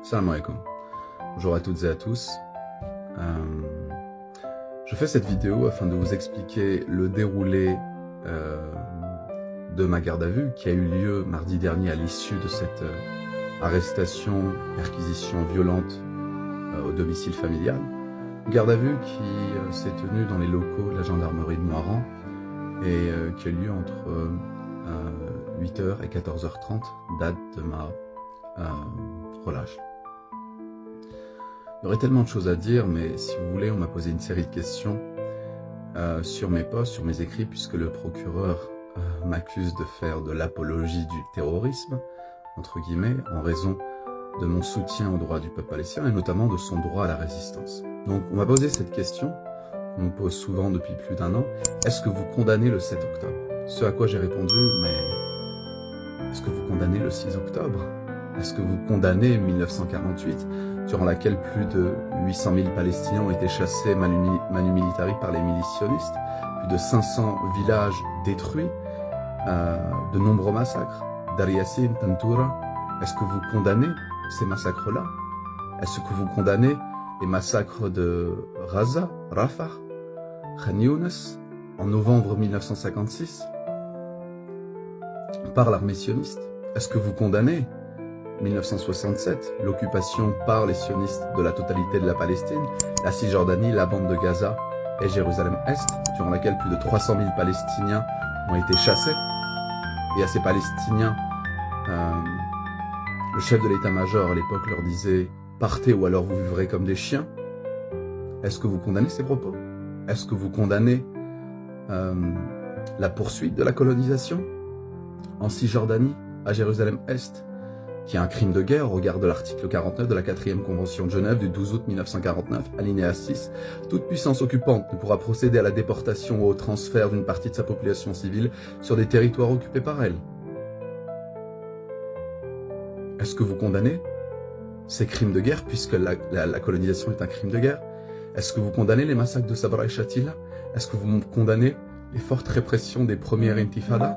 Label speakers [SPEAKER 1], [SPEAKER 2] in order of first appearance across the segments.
[SPEAKER 1] Salam alaikum. Bonjour à toutes et à tous. Je fais cette vidéo afin de vous expliquer le déroulé de ma garde à vue qui a eu lieu mardi dernier à l'issue de cette arrestation, perquisition violente au domicile familial. Garde à vue qui s'est tenue dans les locaux de la gendarmerie de Moiran et qui a eu lieu entre 8h et 14h30, date de ma relâche. Il y aurait tellement de choses à dire, mais si vous voulez, on m'a posé une série de questions sur mes posts, sur mes écrits, puisque le procureur m'accuse de faire de l'apologie du terrorisme, entre guillemets, en raison de mon soutien aux droits du peuple palestinien et notamment de son droit à la résistance. Donc on m'a posé cette question, qu'on me pose souvent depuis plus d'1 an, est-ce que vous condamnez le 7 octobre? Ce à quoi j'ai répondu, mais est-ce que vous condamnez le 6 octobre? Est-ce que vous condamnez 1948, durant laquelle plus de 800 000 Palestiniens ont été chassés manu militari par les milices sionistes, plus de 500 villages détruits, de nombreux massacres, Dar Yassin, Tantoura? Est-ce que vous condamnez ces massacres-là? Est-ce que vous condamnez les massacres de Gaza, Rafah, Khan Younes, en novembre 1956, par l'armée sioniste? Est-ce que vous condamnez 1967, l'occupation par les sionistes de la totalité de la Palestine, la Cisjordanie, la bande de Gaza et Jérusalem-Est, durant laquelle plus de 300 000 Palestiniens ont été chassés? Et à ces Palestiniens, le chef de l'état-major à l'époque leur disait « Partez ou alors vous vivrez comme des chiens ». Est-ce que vous condamnez ces propos? Est-ce que vous condamnez la poursuite de la colonisation en Cisjordanie, à Jérusalem-Est, qui est un crime de guerre au regard de l'article 49 de la 4e Convention de Genève du 12 août 1949, alinéa 6. Toute puissance occupante ne pourra procéder à la déportation ou au transfert d'une partie de sa population civile sur des territoires occupés par elle. Est-ce que vous condamnez ces crimes de guerre, puisque la colonisation est un crime de guerre? Est-ce que vous condamnez les massacres de Sabra et Shatila? Est-ce que vous condamnez les fortes répressions des premières intifadas,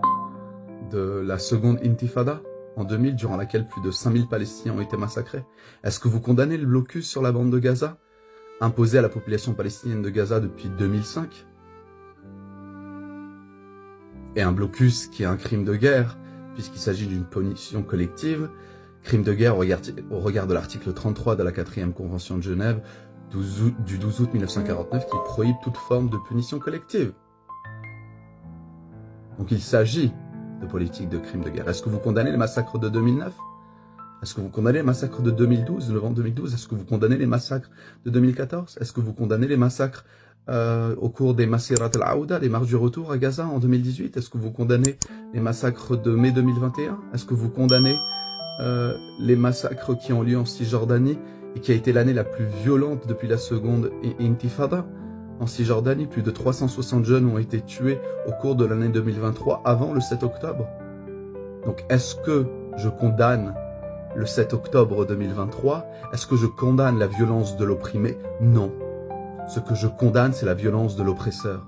[SPEAKER 1] de la seconde intifada en 2000, durant laquelle plus de 5000 Palestiniens ont été massacrés? Est-ce que vous condamnez le blocus sur la bande de Gaza, imposé à la population palestinienne de Gaza depuis 2005? Et un blocus qui est un crime de guerre, puisqu'il s'agit d'une punition collective, crime de guerre au regard de l'article 33 de la 4e Convention de Genève du 12 août 1949, qui prohibe toute forme de punition collective. Donc il s'agit de politique de crime de guerre. Est-ce que vous condamnez les massacres de 2009? Est-ce que vous condamnez les massacres de 2012, de novembre 2012? Est-ce que vous condamnez les massacres de 2014? Est-ce que vous condamnez les massacres au cours des Masirat al-Aouda, les marches du retour à Gaza en 2018? Est-ce que vous condamnez les massacres de mai 2021? Est-ce que vous condamnez les massacres qui ont lieu en Cisjordanie et qui a été l'année la plus violente depuis la seconde intifada? En Cisjordanie, plus de 360 jeunes ont été tués au cours de l'année 2023, avant le 7 octobre. Donc, est-ce que je condamne le 7 octobre 2023? Est-ce que je condamne la violence de l'opprimé? Non. Ce que je condamne, c'est la violence de l'oppresseur.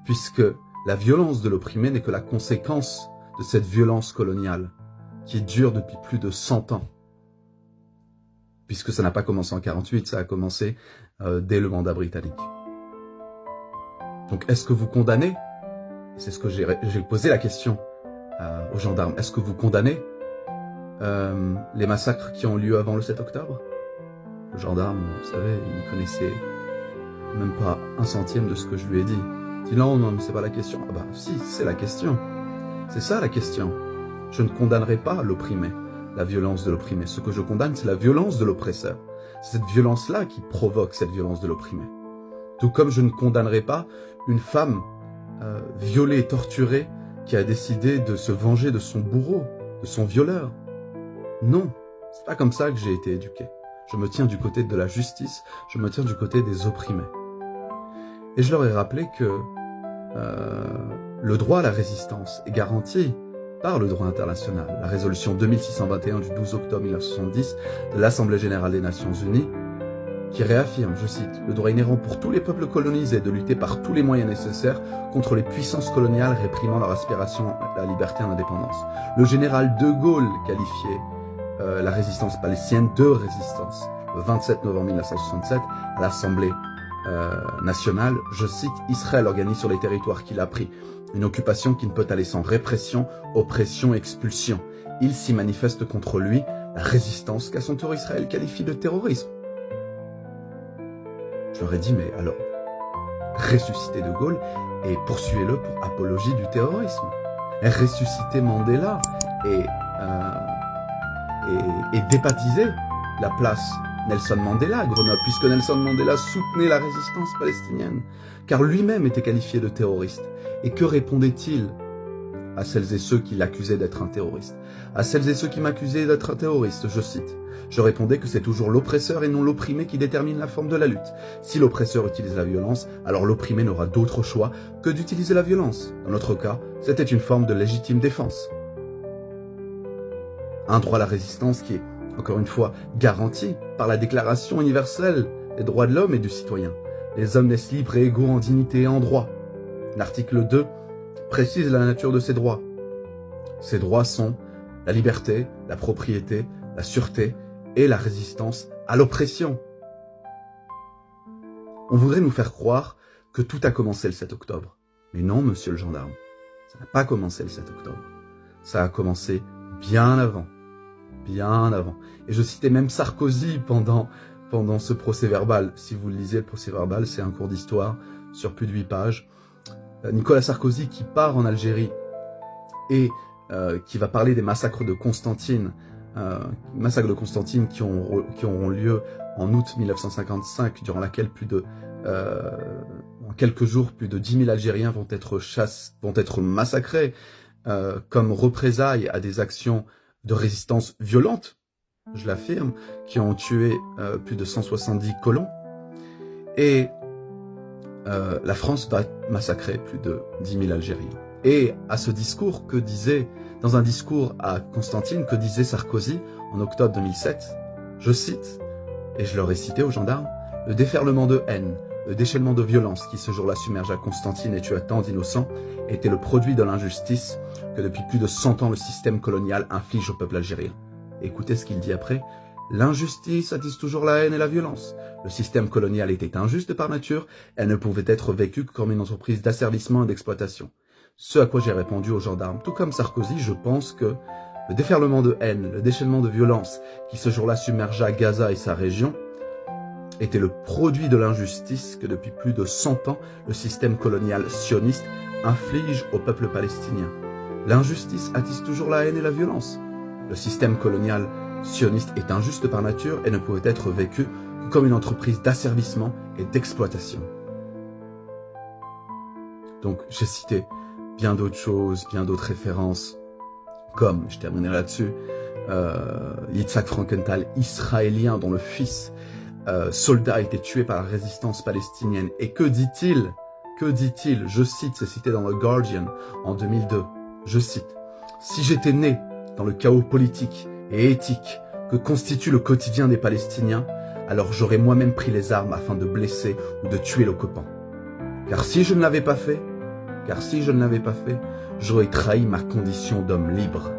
[SPEAKER 1] Puisque la violence de l'opprimé n'est que la conséquence de cette violence coloniale, qui dure depuis plus de 100 ans. Puisque ça n'a pas commencé en 48, ça a commencé dès le mandat britannique. Donc, est-ce que vous condamnez? C'est ce que j'ai posé la question aux gendarmes. Est-ce que vous condamnez les massacres qui ont lieu avant le 7 octobre? Le gendarme, vous savez, il connaissait même pas 1/100 de ce que je lui ai dit. Il dit non, c'est pas la question. Ah bah si, c'est la question. C'est ça la question. Je ne condamnerai pas l'opprimé, la violence de l'opprimé. Ce que je condamne, c'est la violence de l'oppresseur. C'est cette violence-là qui provoque cette violence de l'opprimé. Tout comme je ne condamnerai pas une femme violée et torturée qui a décidé de se venger de son bourreau, de son violeur. Non, c'est pas comme ça que j'ai été éduqué. Je me tiens du côté de la justice, je me tiens du côté des opprimés. Et je leur ai rappelé que le droit à la résistance est garanti par le droit international. La résolution 2621 du 12 octobre 1970 de l'Assemblée générale des Nations Unies, qui réaffirme, je cite, « Le droit inhérent pour tous les peuples colonisés de lutter par tous les moyens nécessaires contre les puissances coloniales réprimant leur aspiration à la liberté et à l'indépendance. » Le général de Gaulle qualifiait la résistance palestinienne, deux résistances. Le 27 novembre 1967, à l'Assemblée nationale, je cite, « Israël organise sur les territoires qu'il a pris une occupation qui ne peut aller sans répression, oppression, expulsion. Il s'y manifeste contre lui la résistance qu'à son tour Israël qualifie de terrorisme. » Je leur ai dit, mais alors, ressuscitez De Gaulle et poursuivez-le pour apologie du terrorisme. Ressuscitez Mandela et débaptisez la place Nelson Mandela à Grenoble, puisque Nelson Mandela soutenait la résistance palestinienne, car lui-même était qualifié de terroriste. Et que répondait-il à celles et ceux qui l'accusaient d'être un terroriste? À celles et ceux qui m'accusaient d'être un terroriste, je cite. Je répondais que c'est toujours l'oppresseur et non l'opprimé qui détermine la forme de la lutte. Si l'oppresseur utilise la violence, alors l'opprimé n'aura d'autre choix que d'utiliser la violence. Dans notre cas, c'était une forme de légitime défense. Un droit à la résistance qui est, encore une fois, garanti par la Déclaration universelle des droits de l'homme et du citoyen. Les hommes naissent libres et égaux en dignité et en droit. L'article 2 précise la nature de ces droits. Ces droits sont la liberté, la propriété, la sûreté et la résistance à l'oppression. On voudrait nous faire croire que tout a commencé le 7 octobre. Mais non, monsieur le gendarme, ça n'a pas commencé le 7 octobre. Ça a commencé bien avant. Bien avant. Et je citais même Sarkozy pendant ce procès-verbal. Si vous le lisez, le procès-verbal, c'est un cours d'histoire sur plus de 8 pages. Nicolas Sarkozy qui part en Algérie et qui va parler des massacres de Constantine, qui auront lieu en août 1955, durant laquelle en quelques jours, plus de 10 000 Algériens vont être massacrés comme représailles à des actions de résistance violente, je l'affirme, qui ont tué plus de 170 colons. Et la France va massacrer plus de 10 000 Algériens. Et à ce discours, dans un discours à Constantine, que disait Sarkozy en octobre 2007, je cite, et je leur ai cité aux gendarmes, « Le déferlement de haine, le déchaînement de violence qui ce jour-là submergea Constantine et tua tant d'innocents était le produit de l'injustice que depuis plus de 100 ans le système colonial inflige au peuple algérien. » Écoutez ce qu'il dit après. « L'injustice attise toujours la haine et la violence. Le système colonial était injuste par nature, elle ne pouvait être vécue que comme une entreprise d'asservissement et d'exploitation. » Ce à quoi j'ai répondu aux gendarmes, tout comme Sarkozy, je pense que le déferlement de haine, le déchaînement de violence qui ce jour-là submergea Gaza et sa région était le produit de l'injustice que depuis plus de 100 ans le système colonial sioniste inflige au peuple palestinien. L'injustice attise toujours la haine et la violence. Le système colonial sioniste est injuste par nature et ne pouvait être vécu que comme une entreprise d'asservissement et d'exploitation. Donc j'ai cité bien d'autres choses, bien d'autres références, comme, je terminerai là-dessus, Yitzhak Frankenthal, israélien dont le fils soldat a été tué par la résistance palestinienne. Et que dit-il? Je cite, c'est cité dans le Guardian en 2002, je cite, « Si j'étais né dans le chaos politique et éthique que constitue le quotidien des Palestiniens, alors j'aurais moi-même pris les armes afin de blesser ou de tuer l'occupant. Car si je ne l'avais pas fait, j'aurais trahi ma condition d'homme libre. »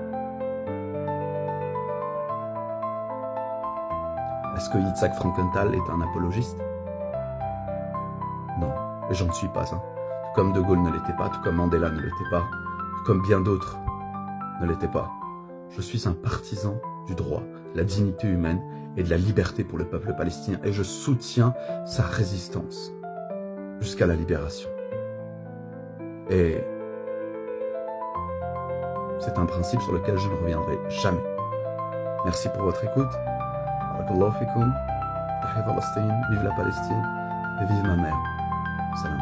[SPEAKER 1] Est-ce que Yitzhak Frankenthal est un apologiste? Non, et j'en suis pas. Tout comme De Gaulle ne l'était pas, tout comme Mandela ne l'était pas, tout comme bien d'autres ne l'étaient pas. Je suis un partisan du droit, de la dignité humaine et de la liberté pour le peuple palestinien, et je soutiens sa résistance jusqu'à la libération. Et c'est un principe sur lequel je ne reviendrai jamais. Merci pour votre écoute. Barakallahu fikoum. Tahia Palestine. Vive la Palestine. Et vive ma mère. Salam.